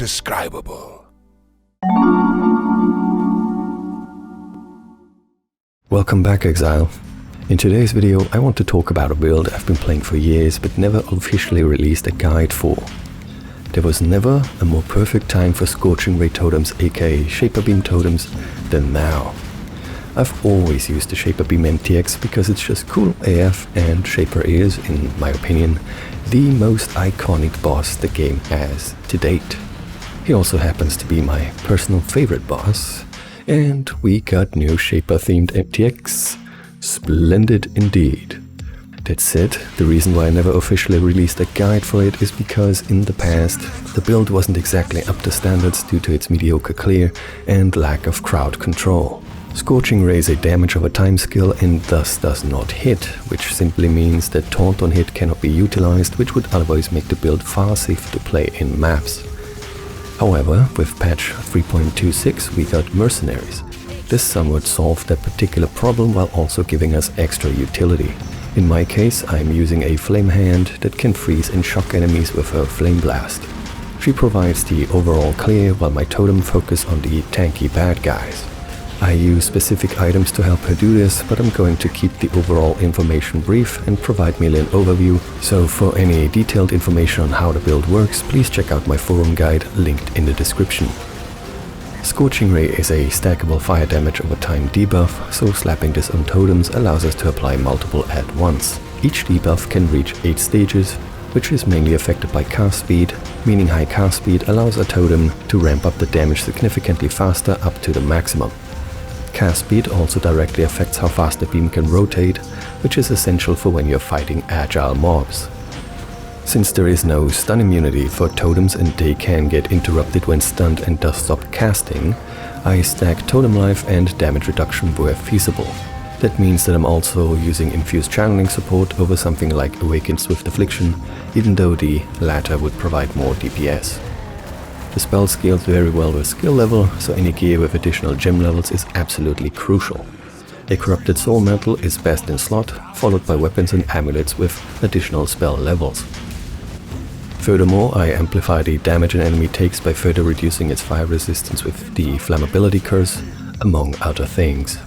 indescribable. Welcome back, Exile. In today's video I want to talk about a build I've been playing for years but never officially released a guide for. There was never a more perfect time for Scorching Ray Totems, aka Shaper Beam Totems, than now. I've always used the Shaper Beam MTX because it's just cool AF, and Shaper is, in my opinion, the most iconic boss the game has to date. He also happens to be my personal favorite boss, and we got new Shaper themed MTX. Splendid indeed. That said, the reason why I never officially released a guide for it is because in the past the build wasn't exactly up to standards due to its mediocre clear and lack of crowd control. Scorching Ray is a damage over time skill and thus does not hit, which simply means that taunt on hit cannot be utilized, which would otherwise make the build far safer to play in maps. However, with patch 3.26 we got Mercenaries. This somewhat solved that particular problem while also giving us extra utility. In my case, I'm using a flame hand that can freeze and shock enemies with her flame blast. She provides the overall clear while my totem focus on the tanky bad guys. I use specific items to help her do this, but I'm going to keep the overall information brief and provide merely an overview, so for any detailed information on how the build works, please check out my forum guide linked in the description. Scorching Ray is a stackable fire damage over time debuff, so slapping this on totems allows us to apply multiple at once. Each debuff can reach 8 stages, which is mainly affected by cast speed, meaning high cast speed allows a totem to ramp up the damage significantly faster up to the maximum. Cast speed also directly affects how fast the beam can rotate, which is essential for when you're fighting agile mobs. Since there is no stun immunity for totems and they can get interrupted when stunned and thus stop casting, I stack totem life and damage reduction where feasible. That means that I'm also using infused channeling support over something like Awakened Swift Affliction, even though the latter would provide more DPS. The spell scales very well with skill level, so any gear with additional gem levels is absolutely crucial. A Corrupted Soul Mantle is best in slot, followed by weapons and amulets with additional spell levels. Furthermore, I amplify the damage an enemy takes by further reducing its fire resistance with the Flammability Curse, among other things.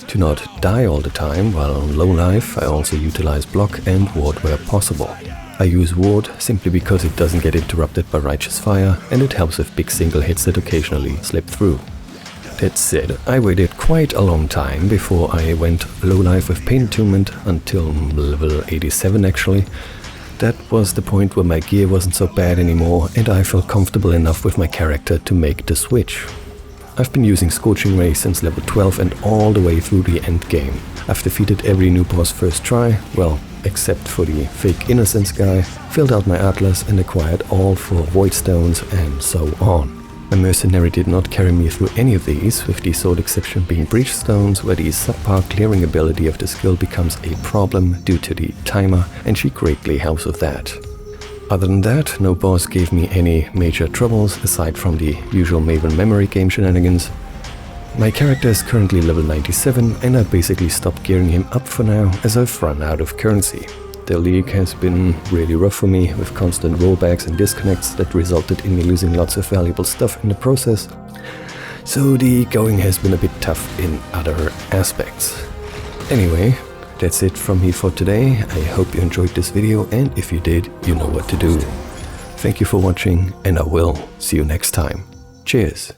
To not die all the time while on low life, I also utilize block and ward where possible. I use ward simply because it doesn't get interrupted by righteous fire and it helps with big single hits that occasionally slip through. That said, I waited quite a long time before I went low life with Pain Attunement until level 87 actually. That was the point where my gear wasn't so bad anymore and I felt comfortable enough with my character to make the switch. I've been using Scorching Ray since level 12 and all the way through the endgame. I've defeated every new boss first try, well, except for the fake innocence guy, filled out my atlas and acquired all 4 Voidstones and so on. My mercenary did not carry me through any of these, with the sole exception being Breach Stones, where the subpar clearing ability of the skill becomes a problem due to the timer, and she greatly helps with that. Other than that, no boss gave me any major troubles aside from the usual Maven memory game shenanigans. My character is currently level 97 and I basically stopped gearing him up for now as I've run out of currency. The league has been really rough for me with constant rollbacks and disconnects that resulted in me losing lots of valuable stuff in the process. So the going has been a bit tough in other aspects. Anyway, that's it from me for today. I hope you enjoyed this video and if you did, you know what to do. Thank you for watching and I will see you next time. Cheers!